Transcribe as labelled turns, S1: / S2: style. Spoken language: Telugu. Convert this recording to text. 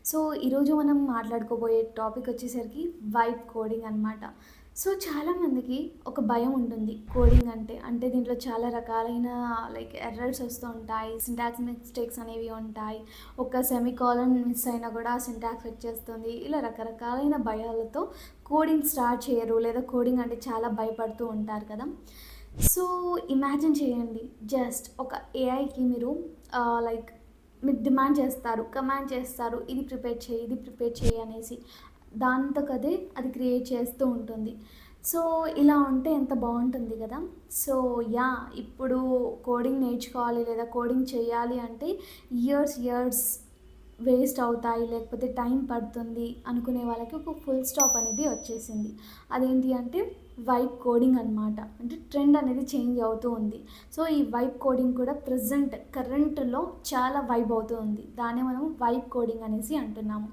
S1: సో, ఈరోజు మనం మాట్లాడుకోబోయే టాపిక్ వచ్చేసరికి వైబ్ కోడింగ్ అనమాట. సో, చాలామందికి ఒక భయం ఉంటుంది కోడింగ్ అంటే. అంటే దీంట్లో చాలా రకాలైన ఎర్రర్స్ వస్తూ ఉంటాయి. సింటాక్స్ మిస్టేక్స్ అనేవి ఉంటాయి. ఒక సెమికోలన్ మిస్ అయినా కూడా సింటాక్స్ వచ్చేస్తుంది. ఇలా రకరకాలైన భయాలతో కోడింగ్ స్టార్ట్ చేయరు. లేదా కోడింగ్ అంటే చాలా భయపడుతూ ఉంటారు కదా! సో, ఇమాజిన్ చేయండి. జస్ట్ ఒక ఏఐకి మీరు లైక్ మీరు డిమాండ్ చేస్తారు, కమాండ్ చేస్తారు. ఇది ప్రిపేర్ చేయి, ఇది ప్రిపేర్ చేయి అనేసి. దానంతకదే అది క్రియేట్ చేస్తూ ఉంటుంది. సో, ఇలా ఉంటే ఎంత బావుంటుంది గదా! సో, ఇప్పుడు కోడింగ్ నేర్చుకోవాలి లేదా కోడింగ్ చేయాలి అంటే ఇయర్స్ వేస్ట్ అవుతాయి, లేకపోతే టైం పడుతుంది అనుకునే వాళ్ళకి ఒక ఫుల్ స్టాప్ అనేది వచ్చేసింది. అదేంటి అంటే వైబ్ కోడింగ్ అనమాట. అంటే ట్రెండ్ అనేది చేంజ్ అవుతూ ఉంది. సో, ఈ వైబ్ కోడింగ్ కూడా కరెంట్‌లో చాలా వైబ్ అవుతూ ఉంది. దాన్నే మనం వైబ్ కోడింగ్ అనేసి అంటున్నాము.